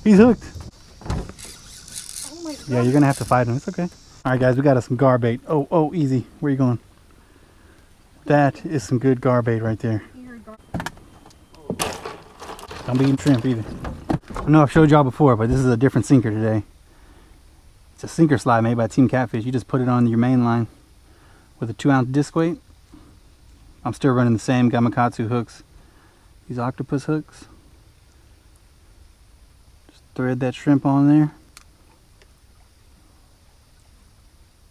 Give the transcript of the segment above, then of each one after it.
He's hooked. Oh my God. Yeah, you're gonna have to fight him. It's okay. All right, guys, we got us some gar bait. Oh, easy. Where you going? That is some good gar bait right there. Don't be eating shrimp either. I know I've showed y'all before, but this is a different sinker today. It's a sinker slide made by Team Catfish. You just put it on your main line with a 2-ounce disc weight. I'm still running the same Gamakatsu hooks. These octopus hooks. Just thread that shrimp on there.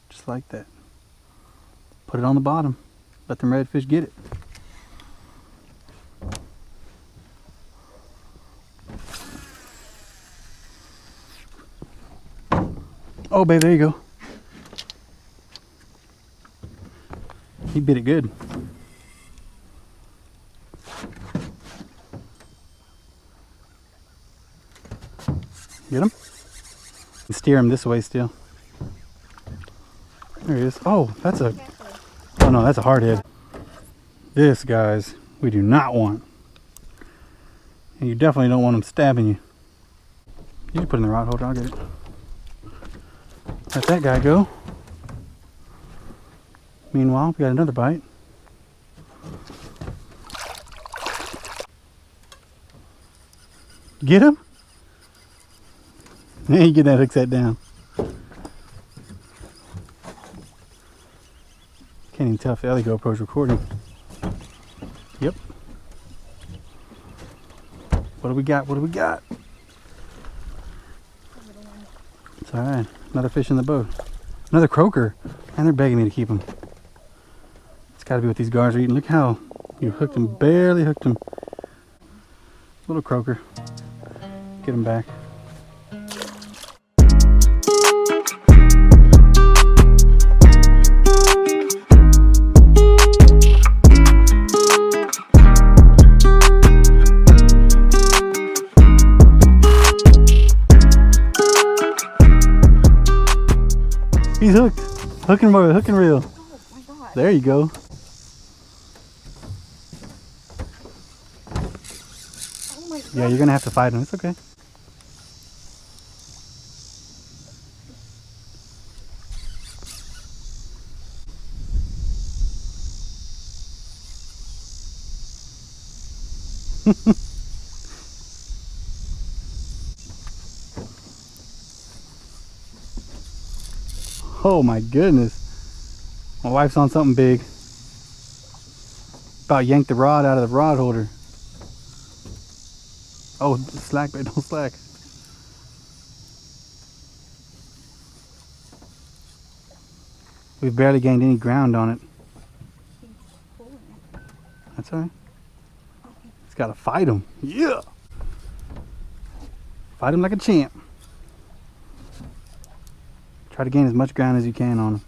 Just like that. Put it on the bottom. Let them redfish get it. Oh, babe, there you go. He bit it good. Get him? Steer him this way still. There he is. Oh, that's a... Oh no, that's a hardhead. This, guys, we do not want. And you definitely don't want him stabbing you. You can put it in the rod holder, I'll get it. Let that guy go. Meanwhile, we got another bite. Get him? Hey, get that hook set down. Can't even tell if the other GoPro's recording. Yep. What do we got? What do we got? It's alright. Another fish in the boat. Another croaker. And they're begging me to keep him. It's got to be what these guards are eating. Look how you hooked him. Barely hooked him. Little croaker. Get him back. He's hooked. Hook and reel, hook and reel. Oh my God. There you go. Oh my God. Yeah, you're gonna have to fight him. It's okay. Oh my goodness. My wife's on something big. About yanked the rod out of the rod holder. Oh, slack, babe, don't slack. We've barely gained any ground on it. That's all right. It's got to fight him. Yeah. Fight him like a champ. Try to gain as much ground as you can on him.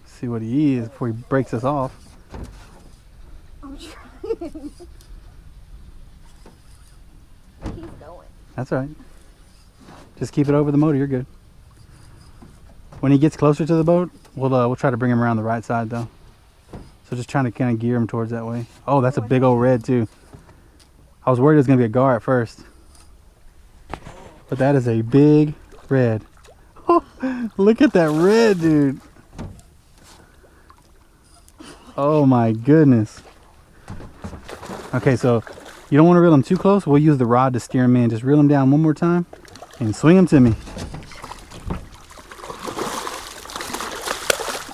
See what he is before he breaks us off. I'm trying. He's going. That's all right. Just keep it over the motor. You're good. When he gets closer to the boat, we'll try to bring him around the right side though. So just trying to kind of gear him towards that way. Oh, that's a big old red too. I was worried it was gonna be a gar at first, but that is a big red. Oh, look at that red, dude. Oh my goodness. Okay, so you don't want to reel him too close. We'll use the rod to steer him in. Just reel him down one more time and swing him to me.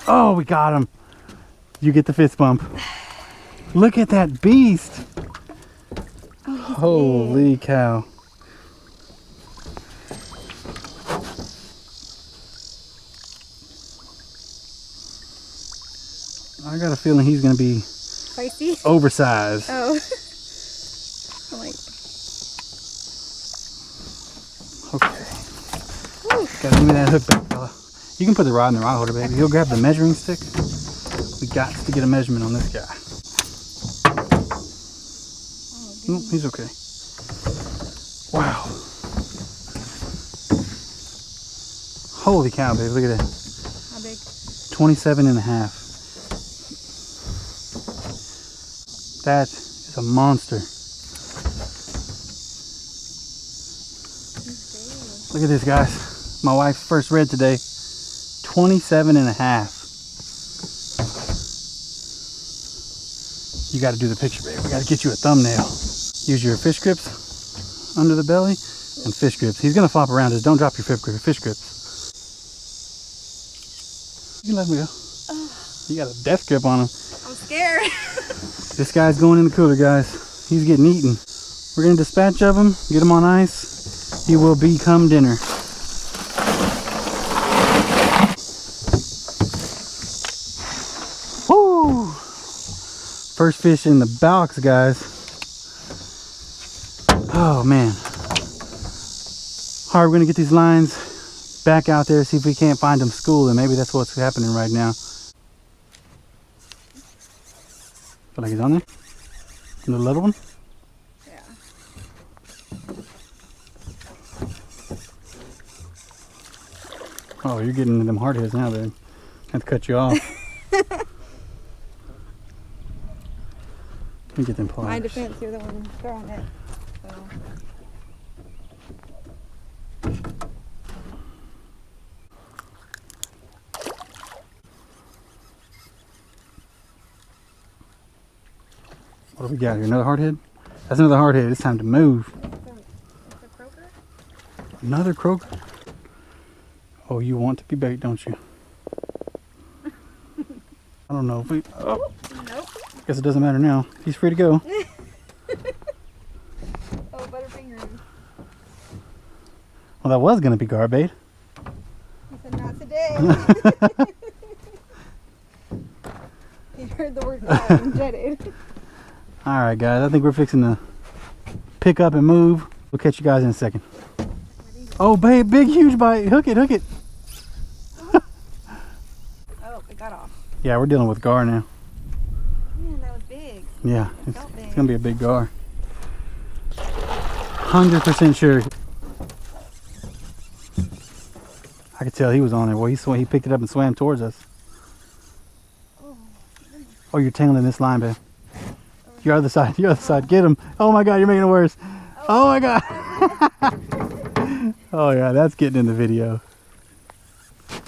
Oh, we got him. You get the fist bump. Look at that beast. Oh, holy cow. I got a feeling he's gonna be spicy, oversized. Oh. I'm like, okay. Gotta give me that hook back, fella. You can put the rod in the rod holder, baby. He'll grab the measuring stick. We got to get a measurement on this guy. Oh, he's okay. Wow. Holy cow, baby. Look at that. how big? 27 and a half. That is a monster. Look at this, guys. My wife's first red today. 27 and a half. You got to do the picture, babe. We got to get you a thumbnail. Use your fish grips under the belly and fish grips. He's going to flop around. Just don't drop your fish grips. You can let me go. You got a death grip on him. I'm scared. This guy's going in the cooler, guys. He's getting eaten. We're going to dispatch of him, get him on ice. He will become dinner. Woo! First fish in the box, guys. Oh, man. All right, we're going to get these lines back out there, see if we can't find them schooling. Maybe that's what's happening right now. Feel like he's on there? The little one? Yeah. Oh, you're getting into them hard heads now, babe. I have to cut you off. Let me get them pliers. My defense, you're the one throwing it. So. What do we got here? Another hard head? That's another hard head. It's time to move. It's a croaker? Another croaker? Oh, you want to be bait, don't you? I don't know if we... Oh, Nope. guess it doesn't matter now. He's free to go. Oh, butterfinger. Well, that was going to be gar bait. He said, not today. He heard the word gar and jetted. Alright, guys. I think we're fixing to pick up and move. We'll catch you guys in a second. Oh, babe. Big, huge bite. Hook it, hook it. Oh, it got off. Yeah, we're dealing with gar now. Man, that was big. Yeah, It it's felt big. going to be a big gar. 100% sure. I could tell he was on there. Well, he picked it up and swam towards us. Oh, you're tangling this line, babe. Your other side, your other side. Get him. Oh my God, you're making it worse. Oh my God. Oh yeah, that's getting in the video. Look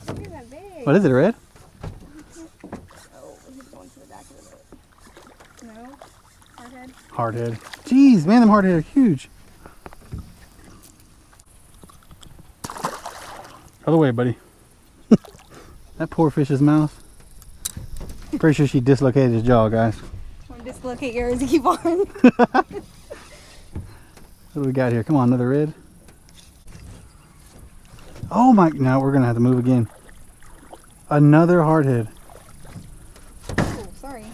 at that big. What is it, a red? Oh, he's going to the back of the boat. No? Hardhead? Hardhead. Jeez, man, them hardhead are huge. Other way, buddy. That poor fish's mouth. Pretty sure she dislocated his jaw, guys. Want to dislocate yours and keep on? What do we got here? Come on, another red. Oh my, now we're gonna have to move again. Another hardhead. Oh, sorry.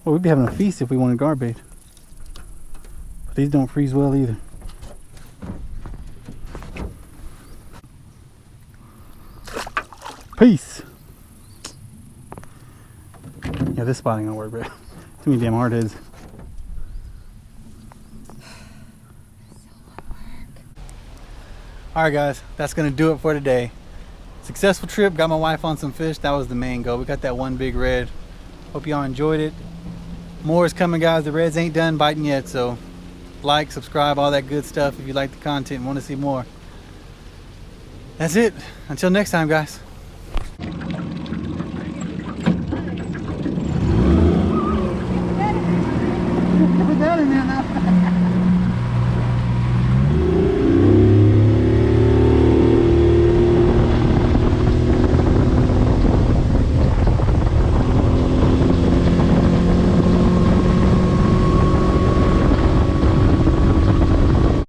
Well, we'd be having a feast if we wanted gar bait. But these don't freeze well either. Peace. Yeah, this spot ain't gonna work, bro. Too many damn hardheads. Alright guys, that's gonna do it for today. Successful trip, got my wife on some fish. That was the main goal. We got that one big red. Hope y'all enjoyed it. More is coming, guys. The reds ain't done biting yet, so like, subscribe, all that good stuff if you like the content and want to see more. That's it. Until next time, guys.